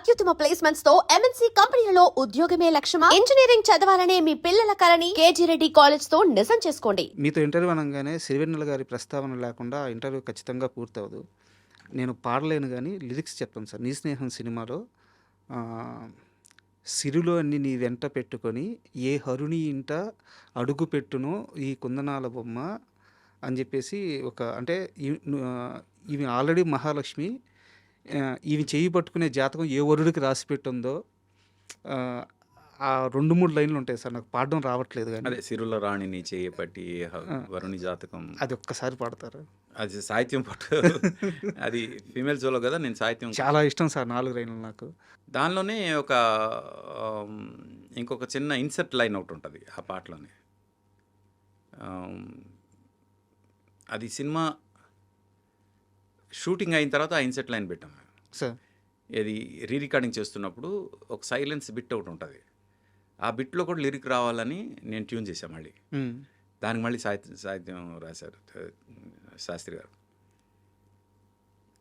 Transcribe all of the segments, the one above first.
అత్యుత్తమ ప్లేస్మెంట్స్ తో ఎంఎన్సీ కంపెనీలలో ఉద్యోగమే లక్ష్యమా? ఇంజనీరింగ్ చదవాలనే మీ పిల్లల కలని కేజీ రెడ్డి కాలేజ్ తో నిజం చేసుకోండి. మీతో ఇంటర్వ్యూ అనగానే సిరివెన్నెల గారి ప్రస్తావన లేకుండా ఇంటర్వ్యూ ఖచ్చితంగా పూర్తవదు. నేను పాడలేను కానీ లిరిక్స్ చెప్తాను సార్. 'నీ స్నేహం' సినిమాలో సిరిలో అన్ని నీ వెంట పెట్టుకొని ఏ హరుని ఇంట అడుగు పెట్టునో ఈ కుందనాల బొమ్మ అని చెప్పేసి ఒక అంటే ఈమె ఆల్రెడీ మహాలక్ష్మి, ఈమె చేయి పట్టుకునే జాతకం ఏ వరుడికి రాసి పెట్టుందో ఆ 2-3 లైన్లు ఉంటాయి సార్. నాకు పాడడం రావట్లేదు కానీ అదే సిరుల రాణి నీ చేయి పట్టి వరుణి జాతకం అది ఒక్కసారి పాడతారు. అది సాహిత్యం పట్టు అది ఫీమేల్ సోలో కదా. నేను సాహిత్యం చాలా ఇష్టం సార్ 4 లైన్లు నాకు. దానిలోనే ఒక ఇంకొక చిన్న ఇన్సర్ట్ లైన్ ఒకటి ఉంటుంది ఆ పాటలోనే. అది సినిమా షూటింగ్ అయిన తర్వాత ఆ ఇన్సర్ట్ లైన్ పెట్టాం సార్. ఇది రీ రికార్డింగ్ చేస్తున్నప్పుడు ఒక సైలెన్స్ బిట్ ఒకటి ఉంటుంది. ఆ బిట్లో కూడా లిరిక్ రావాలని నేను ట్యూన్ చేశాను. మళ్ళీ దానికి మళ్ళీ సాహిత్యం రాశారు శాస్త్రి గారు.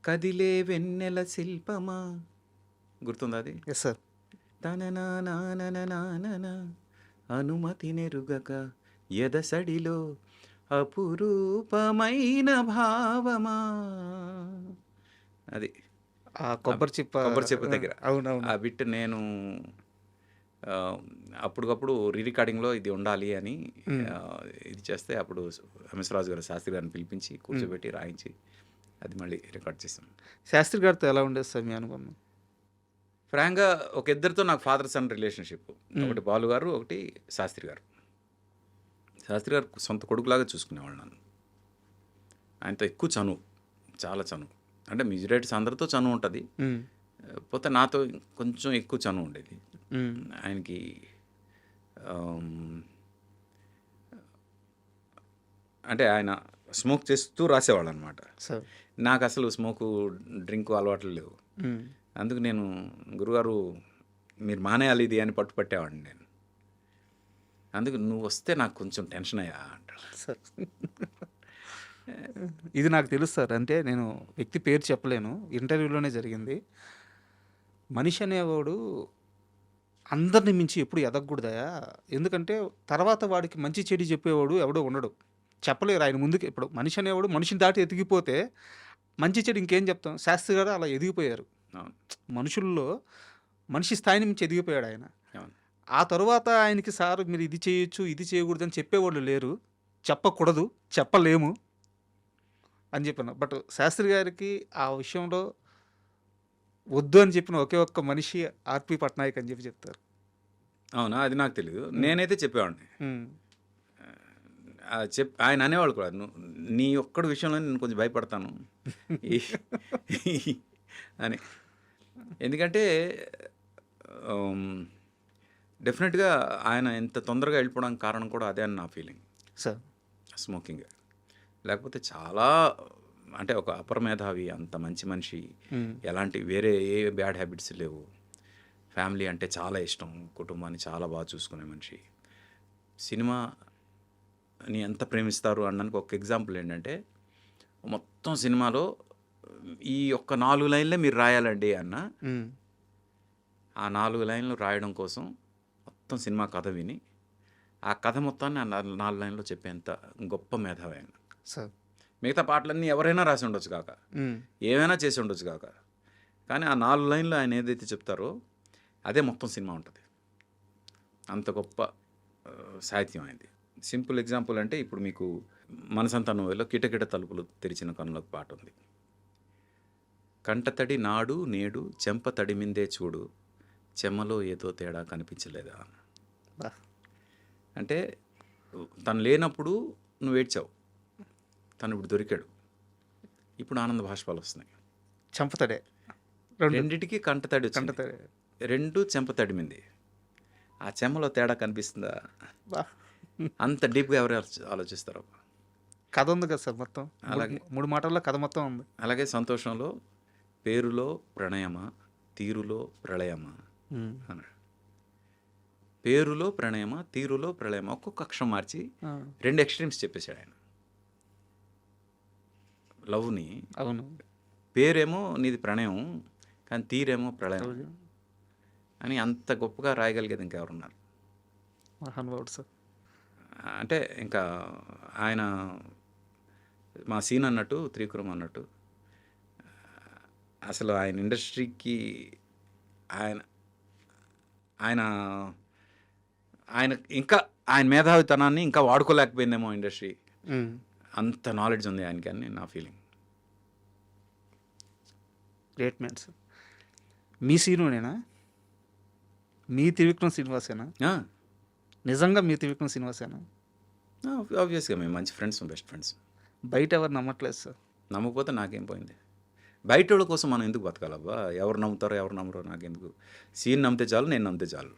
కదిలే వెన్నెల శిల్పమా, గుర్తుందా అది? Yes sir. తనన అనుమతి నెరుగక ఎదసడిలో అపురూపమైన భావమా, అది ఆ కొబ్బరి చెప్పు దగ్గర అవునవును. ఆ బిట్ నేను అప్పటికప్పుడు రీ రికార్డింగ్లో ఇది ఉండాలి అని ఇది చేస్తే అప్పుడు ఎంఎస్ రాజు గారు శాస్త్రి గారిని పిలిపించి కూర్చోబెట్టి రాయించి అది మళ్ళీ రికార్డ్ చేసాం. శాస్త్రి గారితో ఎలా ఉండేది సార్ మీ అనుబంధం? ఫ్రాంక్గా ఒక ఇద్దరితో నాకు ఫాదర్ సన్ రిలేషన్షిప్. ఒకటి బాలు గారు, ఒకటి శాస్త్రి గారు. శాస్త్రి గారు సొంత కొడుకులాగా చూసుకునేవాళ్ళు నన్ను. ఆయనతో ఎక్కువ చనువు, చాలా చనువు. అంటే మ్యూజిక్ అందరితో చనువు ఉంటుంది, పోతే నాతో కొంచెం ఎక్కువ చనువు ఉండేది. ఆయనకి అంటే ఆయన స్మోక్ చేస్తూ రాసేవాళ్ళు అనమాట. నాకు అసలు స్మోకు డ్రింక్ అలవాట్లు లేవు. అందుకు నేను గురుగారు మీరు మానేయాలి ఇది అని పట్టుపట్టేవాడిని నేను. అందుకు నువ్వు వస్తే నాకు కొంచెం టెన్షన్ అయ్యా అంటాడు సార్. ఇది నాకు తెలుసు సార్. అంటే నేను వ్యక్తి పేరు చెప్పలేను, ఇంటర్వ్యూలోనే జరిగింది. మనిషి అనేవాడు అందరిని మించి ఎప్పుడు ఎదగకూడదయా. ఎందుకంటే తర్వాత వాడికి మంచి చెడు చెప్పేవాడు ఎవడో ఉండడు, చెప్పలేరు ఆయన ముందుకు. ఇప్పుడు మనిషి అనేవాడు మనిషిని దాటి ఎదిగిపోతే మంచి చెడు ఇంకేం చెప్తాం. శాస్త్రి గారు అలా ఎదిగిపోయారు. మనుషుల్లో మనిషి స్థాయి నుంచి ఎదిగిపోయాడు ఆయన. ఆ తర్వాత ఆయనకి సార్ మీరు ఇది చేయొచ్చు ఇది చేయకూడదు అని చెప్పేవాళ్ళు లేరు, చెప్పకూడదు, చెప్పలేము అని చెప్పాను. బట్ శాస్త్రి గారికి ఆ విషయంలో వద్దు అని చెప్పిన ఒకే ఒక్క మనిషి ఆర్పి పట్నాయక్ అని చెప్పి చెప్తారు. అవునా? అది నాకు తెలీదు. నేనైతే చెప్పేవాడిని. ఆయన అనేవాళ్ళు కూడా, నీ ఒక్కడి విషయంలో నేను కొంచెం భయపడతాను అని. ఎందుకంటే డెఫినెట్గా ఆయన ఎంత తొందరగా వెళ్ళిపోవడానికి కారణం కూడా అదే అని నా ఫీలింగ్ సార్. స్మోకింగ్. లేకపోతే చాలా అంటే ఒక అపర మేధావి, అంత మంచి మనిషి, ఎలాంటి వేరే ఏ బ్యాడ్ హ్యాబిట్స్ లేవు. ఫ్యామిలీ అంటే చాలా ఇష్టం, కుటుంబాన్ని చాలా బాగా చూసుకునే మనిషి. సినిమాని ఎంత ప్రేమిస్తారు అనడానికి ఒక ఎగ్జాంపుల్ ఏంటంటే, మొత్తం సినిమాలో ఈ ఒక్క 4 లైన్లే మీరు రాయాలండి అన్న, ఆ 4 లైన్లు రాయడం కోసం మొత్తం సినిమా కథ విని ఆ కథ మొత్తాన్ని ఆ 4 లైన్లో చెప్పేంత గొప్ప మేధావి ఆయన సార్. మిగతా పాటలన్నీ ఎవరైనా రాసి ఉండొచ్చు కాక, ఏమైనా చేసి ఉండొచ్చు కాక, కానీ ఆ 4 లైన్లు ఆయన ఏదైతే చెప్తారో అదే మొత్తం సినిమా ఉంటుంది. అంత గొప్ప సాహిత్యం అయింది. సింపుల్ ఎగ్జాంపుల్ అంటే ఇప్పుడు మీకు మనసంతా నోవెల్లో కిటకిట తలుపులు తెరిచిన కనులకు పాట ఉంది. కంటతడి నాడు నేడు చెంప తడిమిందే చూడు, చెమ్మలో ఏదో తేడా కనిపించలేదా. అంటే తను లేనప్పుడు నువ్వు ఏడ్చావు, తను ఇప్పుడు దొరికాడు, ఇప్పుడు ఆనంద భాష్పాలు వస్తున్నాయి. చెంపతడే రెండింటికి కంటతడి కంటతడి, రెండు చెంప తడిమింది. ఆ చెమ్మలో తేడా కనిపిస్తుందా? అంత డీప్గా ఎవరు ఆలోచిస్తారు? కథ ఉంది కదా సార్ మొత్తం. అలాగే 3 మాటల్లో కథ మొత్తం ఉంది. అలాగే సంతోషంలో పేరులో ప్రణయమా తీరులో ప్రళయమా అన్నాడు. పేరులో ప్రణయమా తీరులో ప్రళయమా, ఒక్కొక్క అక్షరం మార్చి 2 ఎక్స్ట్రీమ్స్ చెప్పేశాడు ఆయన. లవ్ని, అవును, పేరేమో నీది ప్రణయం కానీ తీరేమో ప్రళయం. అని అంత గొప్పగా రాయగలిగేది ఇంకెవరున్నారు? మహానుభావుడు సార్. అంటే ఇంకా ఆయన మా సీన్ అన్నట్టు, త్రివిక్రమ్ అన్నట్టు అసలు ఆయన ఇండస్ట్రీకి ఆయన ఆయన ఆయన ఇంకా ఆయన మేధావితనాన్ని ఇంకా వాడుకోలేకపోయిందేమో ఇండస్ట్రీ. అంత నాలెడ్జ్ ఉంది ఆయనకి అని నా ఫీలింగ్. Great man sir. మీ సీనునేనా? మీ త్రివిక్రమ్ శ్రీనివాసేనా? నిజంగా మీ త్రివిక్రమ్ శ్రీనివాసేనా? ఆబ్వియస్గా మేము మంచి ఫ్రెండ్స్, బెస్ట్ ఫ్రెండ్స్. బయట ఎవరు నమ్మట్లేదు సార్. నమ్మకపోతే నాకేం పోయింది? బయట వాళ్ళ కోసం మనం ఎందుకు బతకాలబ్బా? ఎవరు నమ్ముతారో ఎవరు నమ్మరో నాకెందుకు? సీన్ నమ్మితే చాలు, నేను నమ్మితే చాలు.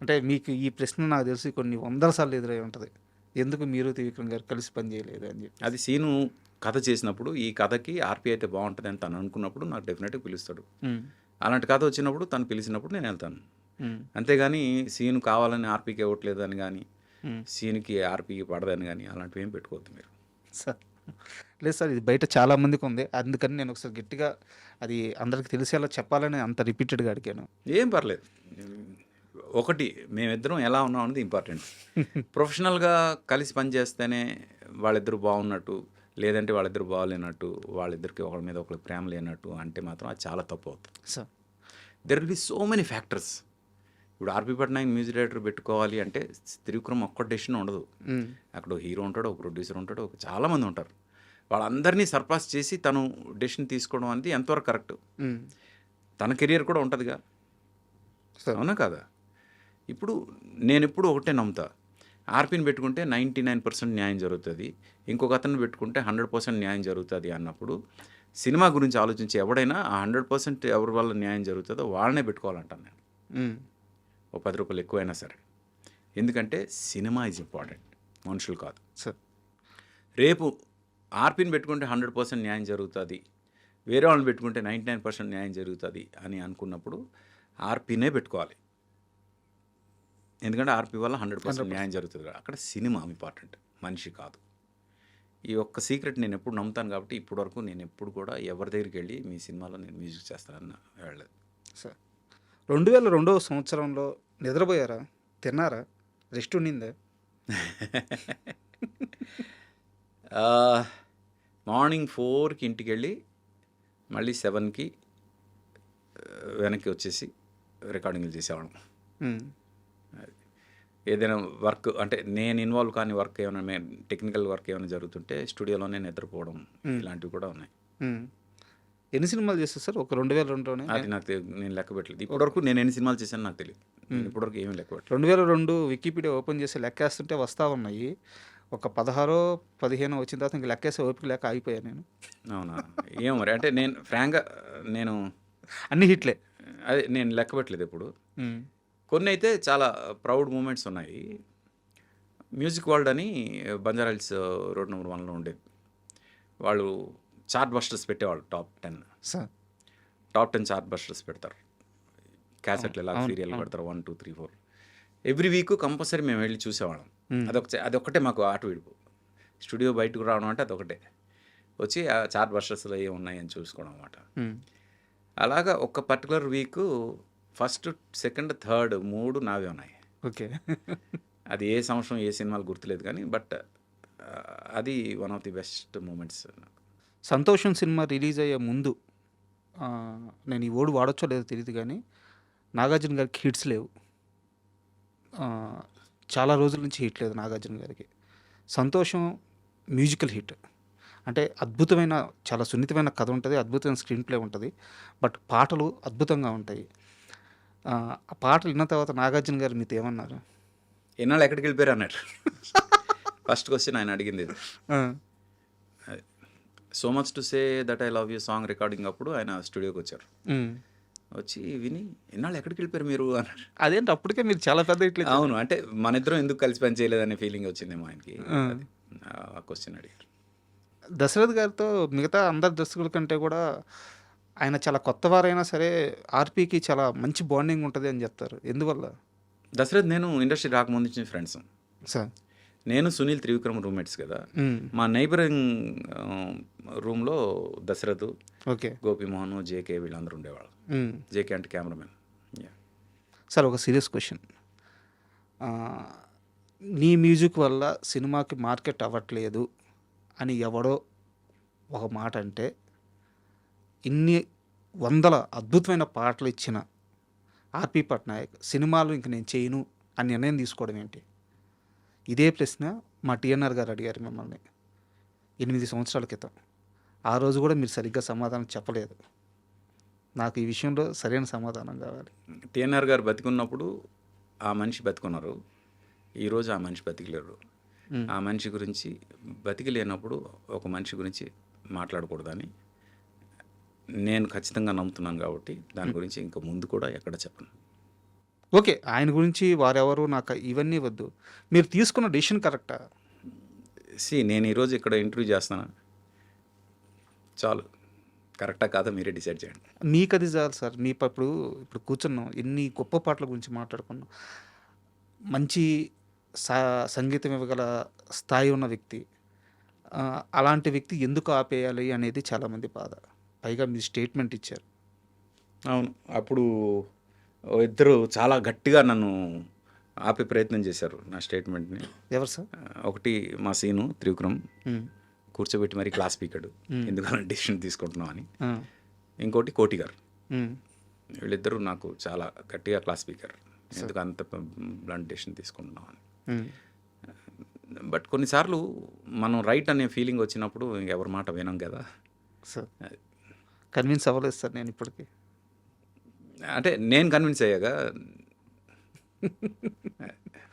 అంటే మీకు ఈ ప్రశ్న నాకు తెలిసి కొన్ని 100 సార్లు ఎదురై ఉంటుంది. ఎందుకు మీరు త్రివిక్రమ్ గారు కలిసి పనిచేయలేదు అని చెప్పి. అది సీను కథ చేసినప్పుడు ఈ కథకి ఆర్పి అయితే బాగుంటుంది అని తను అనుకున్నప్పుడు నాకు డెఫినెట్గా పిలుస్తాడు. అలాంటి కథ వచ్చినప్పుడు తను పిలిచినప్పుడు నేను వెళ్తాను. అంతేగాని సీను కావాలని ఆర్పీకి ఇవ్వట్లేదు అని కానీ, సీన్కి ఆర్పీకి పడదని కానీ అలాంటివి ఏం పెట్టుకోవద్దు మీరు. సార్ లేదు సార్, ఇది బయట చాలా మందికి ఉంది. అందుకని నేను ఒకసారి గట్టిగా అది అందరికి తెలిసేలా చెప్పాలని అంత రిపీటెడ్గా అడిగాను. ఏం పర్లేదు. ఒకటి, మేమిద్దరం ఎలా ఉన్నాం అనేది ఇంపార్టెంట్. ప్రొఫెషనల్గా కలిసి పనిచేస్తేనే వాళ్ళిద్దరు బాగున్నట్టు, లేదంటే వాళ్ళిద్దరు బాగాలేనట్టు, వాళ్ళిద్దరికి ఒకరి మీద ఒకరికి ప్రేమ లేనట్టు అంటే మాత్రం అది చాలా తప్పు అవుతుంది sir. There will be so many factors. ఇప్పుడు ఆర్పి పట్నాయక్ మ్యూజిక్ డైరెక్టర్ పెట్టుకోవాలి అంటే త్రివిక్రమ్ ఒక్క డెసిషన్ ఉండదు. అక్కడ ఒక హీరో ఉంటాడు, ఒక ప్రొడ్యూసర్ ఉంటాడు, చాలామంది ఉంటారు. వాళ్ళందరినీ సర్పాస్ చేసి తను డెసిషన్ తీసుకోవడం అనేది ఎంతవరకు కరెక్ట్? తన కెరియర్ కూడా ఉంటుందిగా, అవునా కాదా? ఇప్పుడు నేను ఎప్పుడు ఒకటే నమ్ముతా, ఆర్పీని పెట్టుకుంటే 99% న్యాయం జరుగుతుంది, ఇంకొక అతను పెట్టుకుంటే 100% న్యాయం జరుగుతుంది అన్నప్పుడు సినిమా గురించి ఆలోచించి ఎవడైనా ఆ 100% ఎవరి వల్ల న్యాయం జరుగుతుందో వాళ్ళనే పెట్టుకోవాలంటాను నేను. ఓ 10 రూపాయలు ఎక్కువైనా సరే. ఎందుకంటే సినిమా ఈజ్ ఇంపార్టెంట్, మనుషులు కాదు సార్. రేపు ఆర్పీని పెట్టుకుంటే 100% న్యాయం జరుగుతుంది, వేరే వాళ్ళని పెట్టుకుంటే 99% న్యాయం జరుగుతుంది అని అనుకున్నప్పుడు ఆర్పీనే పెట్టుకోవాలి. ఎందుకంటే ఆర్పీ వల్ల 100% న్యాయం జరుగుతుంది. అక్కడ సినిమా ఇంపార్టెంట్, మనిషి కాదు. ఈ ఒక్క సీక్రెట్ నేను ఎప్పుడు నమ్ముతాను. కాబట్టి ఇప్పటివరకు నేను ఎప్పుడు కూడా ఎవరి దగ్గరికి వెళ్ళి మీ సినిమాలో నేను మ్యూజిక్ చేస్తానని వెళ్ళలేదు సార్. 2002వ సంవత్సరంలో నిద్రపోయారా? తిన్నారా? రెస్ట్ ఉండిందా? మార్నింగ్ 4కి ఇంటికి వెళ్ళి మళ్ళీ 7కి వెనక్కి వచ్చేసి రికార్డింగ్లు చేసేవాళ్ళం. ఏదైనా వర్క్ అంటే నేను ఇన్వాల్వ్ కాని వర్క్ ఏమైనా, టెక్నికల్ వర్క్ ఏమైనా జరుగుతుంటే స్టూడియోలోనే నిద్రపోవడం, ఇలాంటివి కూడా ఉన్నాయి. ఎన్ని సినిమాలు చేస్తారు సార్ ఒక 2002లోనే? అది నాకు నేను లెక్క పెట్టలేదు ఇప్పటివరకు. నేను ఎన్ని సినిమాలు చేశాను నాకు తెలియదు. నేను ఇప్పటివరకు ఏమీ లెక్క పెట్టలేదు. 2002 వికీపీడియా ఓపెన్ చేసి లెక్కేస్తుంటే వస్తూ ఉన్నాయి. ఒక 16-15 వచ్చిన తర్వాత ఇంక లెక్కేసే ఓపిక లేక ఆగిపోయాను నేను. అవునా? ఏమో మరి. అంటే నేను ఫ్రాంక్గా నేను అన్ని హిట్లే. అదే నేను లెక్క పెట్టలేదు ఎప్పుడు. కొన్ని అయితే చాలా ప్రౌడ్ మూమెంట్స్ ఉన్నాయి. మ్యూజిక్ వరల్డ్ అని బంజారా హిల్స్ రోడ్ నెంబర్ 1లో ఉండేది. వాళ్ళు చార్ట్ బస్టర్స్ పెట్టేవాళ్ళు. టాప్ 10 చార్ట్ బస్టర్స్ పెడతారు. క్యాసెట్లు ఎలా సీరియల్ పెడతారు, 1, 2, 3, 4 ఎవ్రీ వీక్ కంపల్సరీ మేము వెళ్ళి చూసేవాళ్ళం. అదొక్కటే మాకు ఆట విడుపు. స్టూడియో బయటకు రావడం అంటే అదొకటే. వచ్చి ఆ చార్ట్ బస్టర్స్లో ఏమి ఉన్నాయని చూసుకోవడం అన్నమాట. అలాగా ఒక particular week first, second, third 3 నావే ఉన్నాయి. ఓకే. అది ఏ సంవత్సరం ఏ సినిమాలు గుర్తులేదు కానీ, బట్ అది one of the best moments. సంతోషం సినిమా రిలీజ్ అయ్యే ముందు నేను ఈ ఓడు వాడొచ్చో లేదో తెలియదు కానీ నాగార్జున గారికి హిట్స్ లేవు. చాలా రోజుల నుంచి హిట్ లేదు నాగార్జున గారికి. సంతోషం మ్యూజికల్ హిట్. అంటే అద్భుతమైన, చాలా సున్నితమైన కథ ఉంటుంది, అద్భుతమైన స్క్రీన్ ప్లే ఉంటుంది, బట్ పాటలు అద్భుతంగా ఉంటాయి. ఆ పాటలు విన్న తర్వాత నాగార్జున గారు మీతో ఏమన్నారు? ఎన్నాళ్ళు ఎక్కడికి వెళ్ళిపోయారు అన్నట్టు ఫస్ట్ క్వశ్చన్ ఆయన అడిగింది. So much to say that I love you song recording అప్పుడు ఆయన స్టూడియోకి వచ్చారు. వచ్చి విని ఎన్నాళ్ళు ఎక్కడికి వెళ్ళిపోయారు మీరు అన్నారు. అదేంటి అప్పటికే మీరు చాలా పెద్ద హిట్లు. అవును, అంటే మన ఇద్దరం ఎందుకు కలిసి పని చేయలేదనే ఫీలింగ్ వచ్చిందేమో ఆయనకి. ఆ క్వశ్చన్ అడిగారు. దశరథ్ గారితో మిగతా అందరి దర్శకుల కంటే కూడా ఆయన చాలా కొత్త వారైనా సరే ఆర్పీకి చాలా మంచి బాండింగ్ ఉంటుంది అని చెప్తారు. ఎందువల్ల? దశరథ్ నేను ఇండస్ట్రీ రాకముందు నుంచి ఫ్రెండ్స్ సార్. నేను సునీల్ త్రివిక్రమ్ రూమ్మేట్స్ కదా. మ్మ్. మా నైబరింగ్ రూమ్లో దశరథ్, ఓకే. గోపిమోహన్, జేకే వీళ్ళందరూ ఉండేవాళ్ళు. మ్మ్. జేకే అంటే కెమెరామెన్. సార్ ఒక సీరియస్ క్వశ్చన్. నీ మ్యూజిక్ వల్ల సినిమాకి మార్కెట్ అవ్వట్లేదు అని ఎవడో ఒక మాట అంటే, ఇన్ని వందల అద్భుతమైన పాటలు ఇచ్చిన ఆర్పి పట్నాయక్ సినిమాలు ఇంక నేను చేయను అని నిర్ణయం తీసుకోవడం ఏంటి? ఇదే ప్రశ్న మా టీఎన్ఆర్ గారు అడిగారు మిమ్మల్ని 8 సంవత్సరాల క్రితం. ఆ రోజు కూడా మీరు సరిగ్గా సమాధానం చెప్పలేదు. నాకు ఈ విషయంలో సరైన సమాధానం కావాలి. టీఎన్ఆర్ గారు బతికున్నప్పుడు ఆ మనిషి బతికున్నారు, ఈరోజు ఆ మనిషి బతికలేరు. ఆ మనిషి గురించి బతికి లేనప్పుడు ఒక మనిషి గురించి మాట్లాడకూడదని నేను ఖచ్చితంగా నమ్ముతున్నాను. కాబట్టి దాని గురించి ఇంకా ముందు కూడా ఎక్కడ చెప్పను. ఓకే, ఆయన గురించి వారెవరు నాకు ఇవన్నీ వద్దు. మీరు తీసుకున్న డెసిషన్ కరెక్టా? నేను ఈరోజు ఇక్కడ ఇంటర్వ్యూ చేస్తాను, చాలు. కరెక్టా కాదా మీరే డిసైడ్ చేయండి. మీకు అది చాలు సార్. మీ ఇప్పుడు కూర్చున్నాం, ఎన్ని గొప్ప పాటల గురించి మాట్లాడుకున్నాం. మంచి సంగీతం ఇవ్వగల స్థాయి ఉన్న వ్యక్తి, అలాంటి వ్యక్తి ఎందుకు ఆపేయాలి అనేది చాలామంది బాధ. పైగా మీరు స్టేట్మెంట్ ఇచ్చారు. అవును, అప్పుడు ఇద్దరు చాలా గట్టిగా నన్ను ఆపే ప్రయత్నం చేశారు నా స్టేట్మెంట్ని. ఎవరు సార్? ఒకటి మా సీను త్రివిక్రమ్ మ్మ్. కూర్చోబెట్టి మరి క్లాస్ పీకాడు, ఎందుకలా డిసిషన్ తీసుకుంటున్నాం అని. ఆ. ఇంకోటి కోటి గారు, మ్మ్. వీళ్ళిద్దరూ నాకు చాలా గట్టిగా క్లాస్ స్పీకర్, ఎందుకు అంత బ్లంట్ డెసిషన్ తీసుకుంటున్నాం అని. మ్మ్. బట్ కొన్నిసార్లు మనం రైట్ అనే ఫీలింగ్ వచ్చినప్పుడు ఎవరి మాట వినం కదా. సార్ కన్విన్స్ అవ్వలేదు సార్ నేను ఇప్పటికీ. అంటే నేను కన్విన్స్ అయ్యాగా